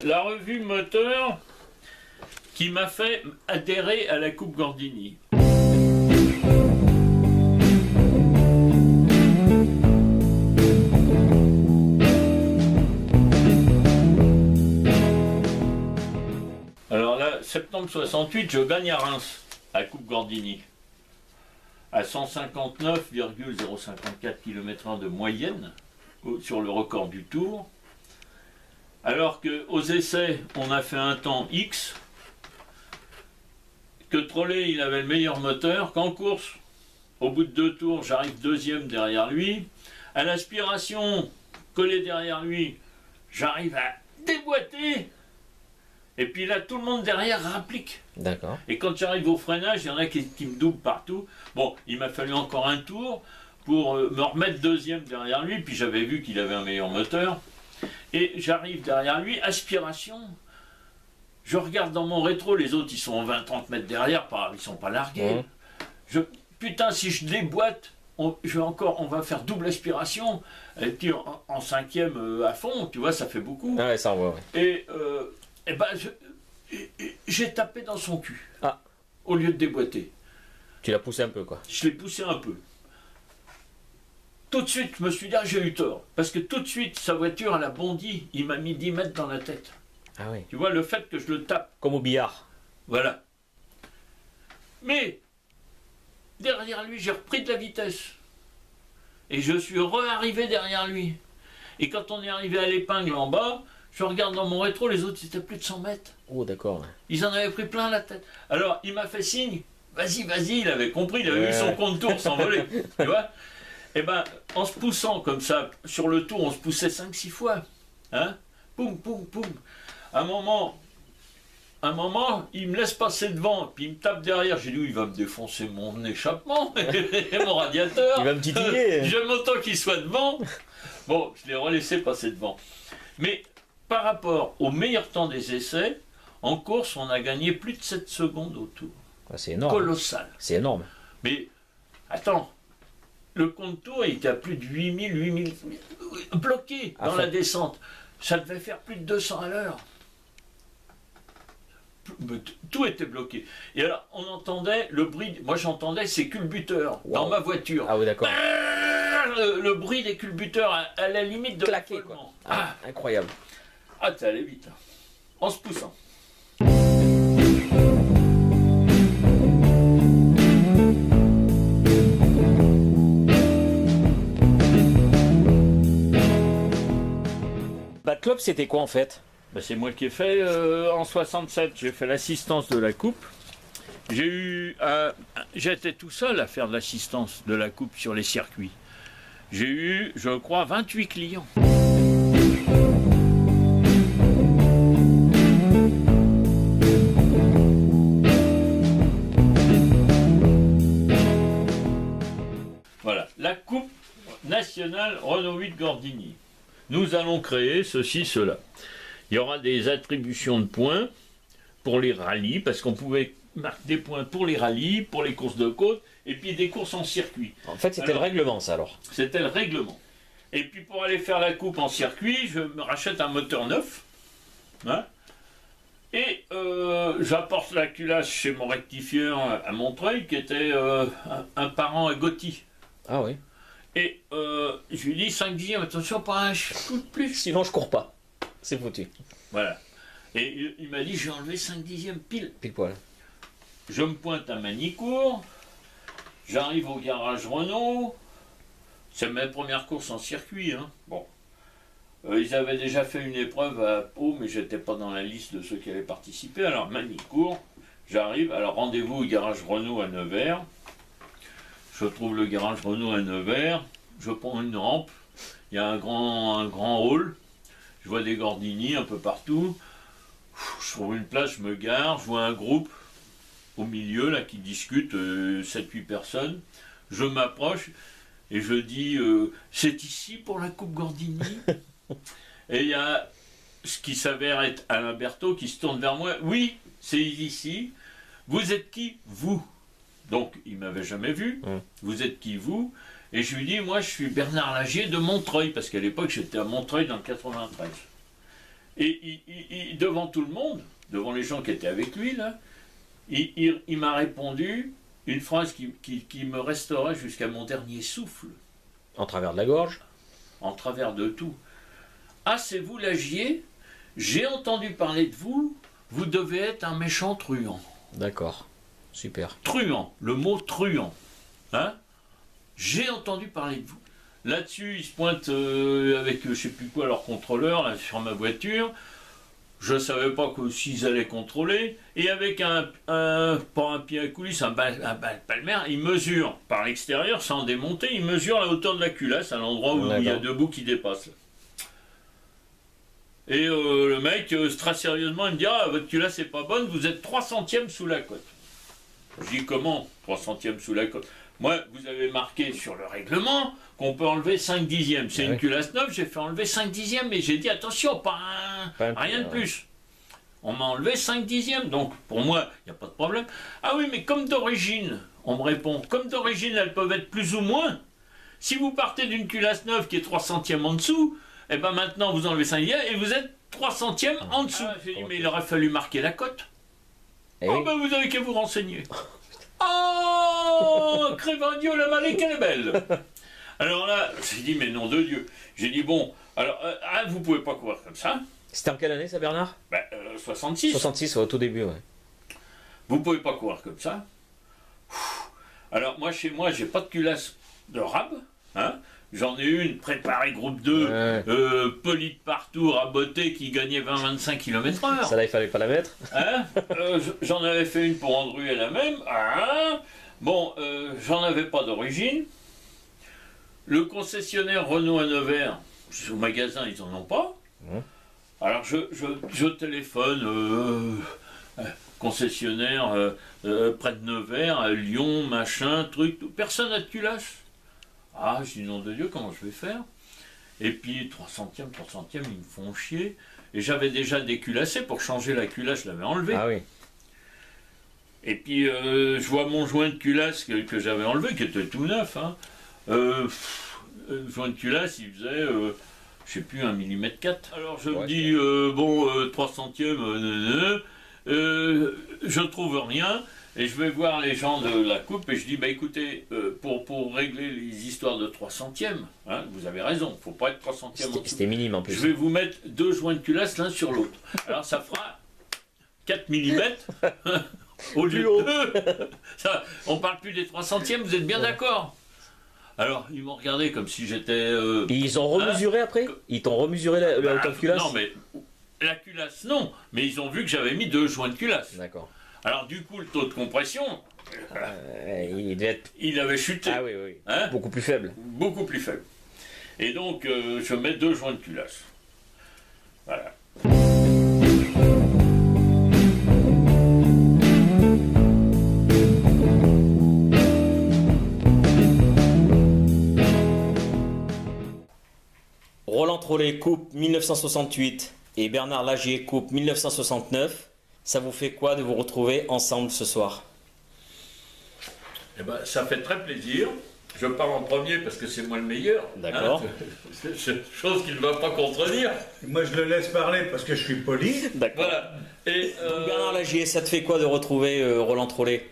la revue moteur qui m'a fait adhérer à la Coupe Gordini. Alors là, septembre 68, je gagne à Reims, à la Coupe Gordini, à 159,054 km/h de moyenne sur le record du Tour. Alors qu'aux essais, on a fait un temps X, que Trollet, il avait le meilleur moteur, qu'en course, au bout de 2 tours, j'arrive deuxième derrière lui. À l'aspiration, collé derrière lui, j'arrive à déboîter. Et puis là, tout le monde derrière rapplique. D'accord. Et quand j'arrive au freinage, il y en a qui me doublent partout. Bon, il m'a fallu encore un tour pour me remettre deuxième derrière lui, puis j'avais vu qu'il avait un meilleur moteur. Et j'arrive derrière lui, aspiration. Je regarde dans mon rétro, les autres ils sont 20-30 mètres derrière, ils sont pas largués. Putain, si je déboîte, on va faire double aspiration. Et puis en cinquième à fond, tu vois, ça fait beaucoup. Ah ouais, ça envoie, ouais. Et ben, j'ai tapé dans son cul, au lieu de déboîter. Tu l'as poussé un peu, quoi. Je l'ai poussé un peu. Tout de suite, je me suis dit, j'ai eu tort. Parce que tout de suite, sa voiture, elle a bondi. Il m'a mis 10 mètres dans la tête. Ah oui. Tu vois, le fait que je le tape. Comme au billard. Voilà. Mais, derrière lui, j'ai repris de la vitesse. Et je suis re-arrivé derrière lui. Et quand on est arrivé à l'épingle en bas, je regarde dans mon rétro, les autres, c'était plus de 100 mètres. Oh, d'accord. Ils en avaient pris plein la tête. Alors, il m'a fait signe. Vas-y, vas-y, il avait compris, il avait vu son compte tour s'envoler. Tu vois? Eh ben, en se poussant comme ça, sur le tour, on se poussait 5-6 fois. Hein? Poum, poum, poum. Un moment, il me laisse passer devant, puis il me tape derrière. J'ai dit, il va me défoncer mon échappement et mon radiateur. Il va me titiller. J'aime autant qu'il soit devant. Bon, je l'ai relaissé passer devant. Mais par rapport au meilleur temps des essais, en course, on a gagné plus de 7 secondes au tour. Ah, c'est énorme. Colossal. C'est énorme. Mais, attends. Le compte tour, il était à plus de 8000 bloqué dans la descente. Ça devait faire plus de 200 à l'heure. Tout était bloqué. Et alors, on entendait le bruit, moi j'entendais ces culbuteurs dans ma voiture. Ah oui, d'accord. Le bruit des culbuteurs à la limite de claquer, quoi. Incroyable. Ah, ça allait vite. En se poussant. Bad Club, c'était quoi en fait? C'est moi qui ai fait en 67, j'ai fait l'assistance de la coupe. J'étais tout seul à faire de l'assistance de la coupe sur les circuits. J'ai eu, je crois, 28 clients. Voilà, la coupe nationale Renault 8 Gordini. Nous allons créer ceci, cela. Il y aura des attributions de points pour les rallyes, parce qu'on pouvait marquer des points pour les rallyes, pour les courses de côte, et puis des courses en circuit. En fait, c'était le règlement, ça, alors. C'était le règlement. Et puis pour aller faire la coupe en circuit, je me rachète un moteur neuf. Hein, et j'apporte la culasse chez mon rectifieur à Montreuil, qui était un parent à Gotti. Ah oui. Et je lui dis 5 dixièmes, attention, pas un coup de plus. Sinon, je cours pas. C'est foutu. Voilà. Et il m'a dit, j'ai enlevé 5 dixièmes pile. Pile poil. Je me pointe à Manicourt. J'arrive au garage Renault. C'est ma première course en circuit. Hein. Bon. Ils avaient déjà fait une épreuve à Pau, mais j'étais pas dans la liste de ceux qui allaient participer. Alors, Manicourt, j'arrive. Alors, rendez-vous au garage Renault à Nevers. Je trouve le garage Renault à Nevers, je prends une rampe, il y a un grand hall, je vois des Gordini un peu partout, je trouve une place, je me gare, je vois un groupe au milieu là qui discute, 7-8 personnes, je m'approche et je dis c'est ici pour la Coupe Gordini? Et il y a ce qui s'avère être Alain Berthaud qui se tourne vers moi, oui, c'est ici, vous êtes qui, vous? Donc, il ne m'avait jamais vu. Vous êtes qui, vous? Et je lui dis, moi, je suis Bernard Lagier de Montreuil, parce qu'à l'époque, j'étais à Montreuil dans le 93. Et devant tout le monde, devant les gens qui étaient avec lui, là, il m'a répondu une phrase qui me restera jusqu'à mon dernier souffle. En travers de la gorge? En travers de tout. Ah, c'est vous Lagier? J'ai entendu parler de vous, vous devez être un méchant truand. D'accord, super. Truand, le mot truand. Hein? J'ai entendu parler de vous. Là-dessus, ils se pointent avec je sais plus quoi, leur contrôleur, là, sur ma voiture. Je ne savais pas s'ils allaient contrôler. Et avec pas un pied à coulisse, un palmer, ils mesurent par l'extérieur, sans démonter, ils mesurent la hauteur de la culasse, à l'endroit où il y a deux bouts qui dépassent. Et le mec, très sérieusement, il me dit « Ah, votre culasse n'est pas bonne, vous êtes 3 centièmes sous la cote. » Je dis « Comment 3 centièmes sous la cote ?» Moi, vous avez marqué sur le règlement qu'on peut enlever 5 dixièmes. C'est une culasse neuve, j'ai fait enlever 5 dixièmes, mais j'ai dit attention, rien de plus. On m'a enlevé 5 dixièmes, donc pour moi, il n'y a pas de problème. Ah oui, mais comme d'origine, on me répond, comme d'origine, elles peuvent être plus ou moins. Si vous partez d'une culasse neuve qui est 3 centièmes en dessous, et ben maintenant vous enlevez 5 dixièmes et vous êtes 3 centièmes en dessous. J'ai dit, mais il aurait fallu marquer la cote. Oh ben vous avez qu'à vous renseigner. Oh, Crévendio, la Malée, qu'elle est belle. Alors là, j'ai dit, mais nom de Dieu. J'ai dit, bon, alors, vous pouvez pas courir comme ça. C'était en quelle année ça, Bernard? 66. 66, au tout début, ouais. Vous pouvez pas courir comme ça. Alors, moi, chez moi, j'ai pas de culasse de rab. Hein. J'en ai une préparée groupe 2, polie de partout, rabotée, qui gagnait 20-25 km/h. Ça là, il fallait pas la mettre. Hein. J'en avais fait une pour Andrew et la même. Hein. Bon, j'en avais pas d'origine. Le concessionnaire Renault à Nevers, au magasin, ils en ont pas. Alors je téléphone, concessionnaire près de Nevers, à Lyon, machin, truc, tout. Personne n'a de culasse. Ah, je dis nom de Dieu, comment je vais faire? Et puis 3 centièmes, ils me font chier. Et j'avais déjà déculassé, pour changer la culasse, je l'avais enlevé. Ah oui. Et puis je vois mon joint de culasse que j'avais enlevé, qui était tout neuf. Hein. Joint de culasse, il faisait, je sais plus, 1,4 mm. Alors je me dis, bon, 3 centièmes, je trouve rien. Et je vais voir les gens de la coupe et je dis, bah écoutez, pour régler les histoires de 3 centièmes, hein, vous avez raison, il ne faut pas être 3 centièmes en dessous. C'était minime en plus. Je vais vous mettre 2 joints de culasse l'un sur l'autre. Alors ça fera 4 mm au lieu de 2. On ne parle plus des 3 centièmes, vous êtes bien d'accord? Alors, ils m'ont regardé comme si j'étais... Ils ont remesuré après? Ils t'ont remesuré la hauteur de culasse? Non, mais la culasse, non. Mais ils ont vu que j'avais mis 2 joints de culasse. D'accord. Alors, du coup, le taux de compression... il avait chuté. Ah oui, oui. Hein? Beaucoup plus faible. Beaucoup plus faible. Et donc, je mets 2 joints de culasse. Voilà. Roland Trollet coupe 1968 et Bernard Lagier coupe 1969. Ça vous fait quoi de vous retrouver ensemble ce soir? Eh ben, ça fait très plaisir. Je pars en premier parce que c'est moi le meilleur. D'accord. Hein, chose qu'il ne va pas contredire. Moi, je le laisse parler parce que je suis poli. D'accord. Voilà. Et, donc, Bernard Lagier, ça te fait quoi de retrouver Roland Trollet?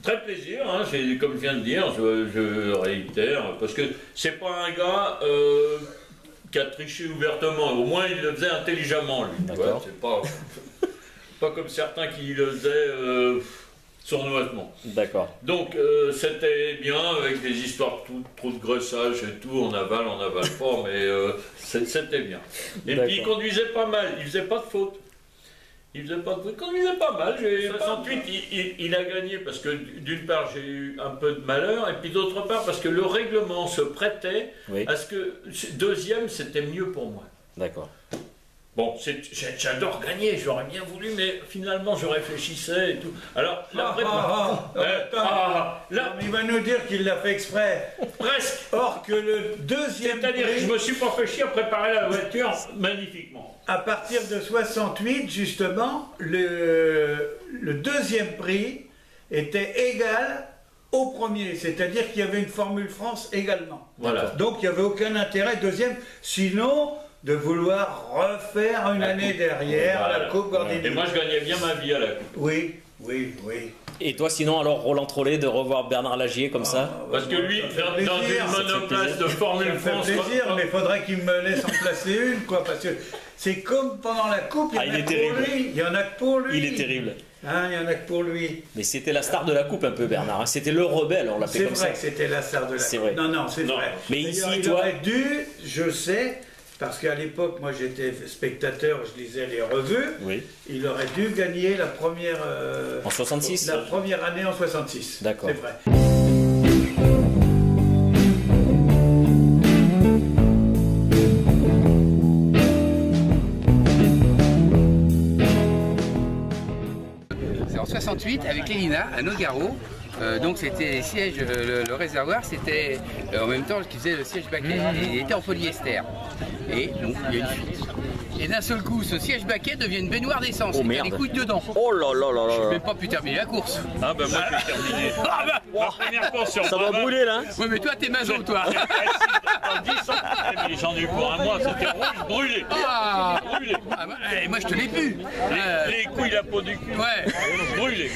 Très plaisir, hein, comme je viens de dire, je réitère, parce que c'est pas un gars qui a triché ouvertement, au moins il le faisait intelligemment, lui. D'accord. C'est pas comme certains qui le faisaient sournoisement. D'accord. Donc c'était bien avec des histoires trop de graissage et tout, on avale pas, mais c'était bien. Et puis il conduisait pas mal, il faisait pas de faute. Il conduisait pas mal. 68, il a gagné parce que d'une part j'ai eu un peu de malheur et puis d'autre part parce que le règlement se prêtait à ce que deuxième c'était mieux pour moi. D'accord. Bon, j'adore gagner, j'aurais bien voulu, mais finalement je réfléchissais et tout. Alors, la préparation. Il va nous dire qu'il l'a fait exprès. Presque. Or que le deuxième C'est-à-dire que prix, je me suis pas fait chier à préparer la voiture magnifiquement. à partir de 68, justement, le deuxième prix était égal au premier. C'est-à-dire qu'il y avait une Formule France également. Voilà. Donc il n'y avait aucun intérêt. Deuxième, sinon... de vouloir refaire une année derrière Voilà. la Coupe Gordini. Et moi, je gagnais bien ma vie à la coupe. Oui, oui, oui. Et toi, sinon, alors, Roland Trollet, de revoir Bernard Lagier comme ça? Parce que lui, dans une monoplace de Formule Ça France... fait plaisir, mais il faudrait qu'il me laisse en placer une, quoi, parce que c'est comme pendant la Coupe, il y en a que pour lui. Il y en a que pour lui. Il est terrible. Hein, il y en a que pour lui. Mais c'était la star de la coupe un peu, Bernard, hein. C'était le rebelle, on l'appelait C'est comme ça. vrai que c'était la star de la C'est Coupe. vrai. Non, non, c'est Non. vrai. Mais D'ailleurs, ici, il toi- aurait dû, je sais, parce qu'à l'époque, moi j'étais spectateur, je lisais les revues, Oui. il aurait dû gagner la première... En 66? La première année en 66. D'accord. C'est vrai. C'est en 68 avec Lénina à Nogaro. Donc c'était les sièges, le réservoir c'était en même temps qui faisait le siège baquet. Il était en polyester. Et donc il y a une fuite. Et d'un seul coup, ce siège baquet devient une baignoire d'essence. Oh, Il y a merde. des couilles dedans. Oh là là là Je là n'ai là. même pas pu terminer la course. Ah ben moi, j'ai terminé. Ah bah, La première course sur Ça doit Brabant, brûler là, hein? ouais, mais toi t'es maso toi. Dans 10 ans, mais j'en ai eu pour un mois, c'était rouge, brûlé. Ah, Brûlé. ah bah, moi je te l'ai pu. Les couilles, la peau du cul, Ouais. brûlé.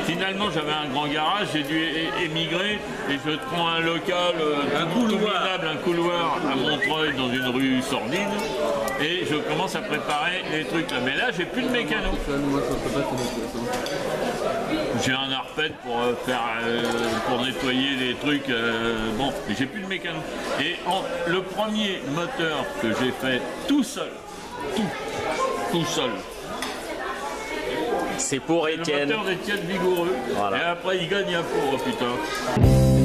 Finalement, j'avais un grand garage, j'ai dû émigrer et je prends un local, un couloir à Montreuil dans une rue sordide et je commence à préparer les trucs là. Mais là, j'ai plus de mécano. J'ai un arpète pour pour nettoyer les trucs, bon, mais j'ai plus de mécano. Et le premier moteur que j'ai fait tout seul, tout seul. C'est pour Le Étienne. moteur d'Étienne Vigoureux. Voilà. Et après, il gagne un pauvre, putain.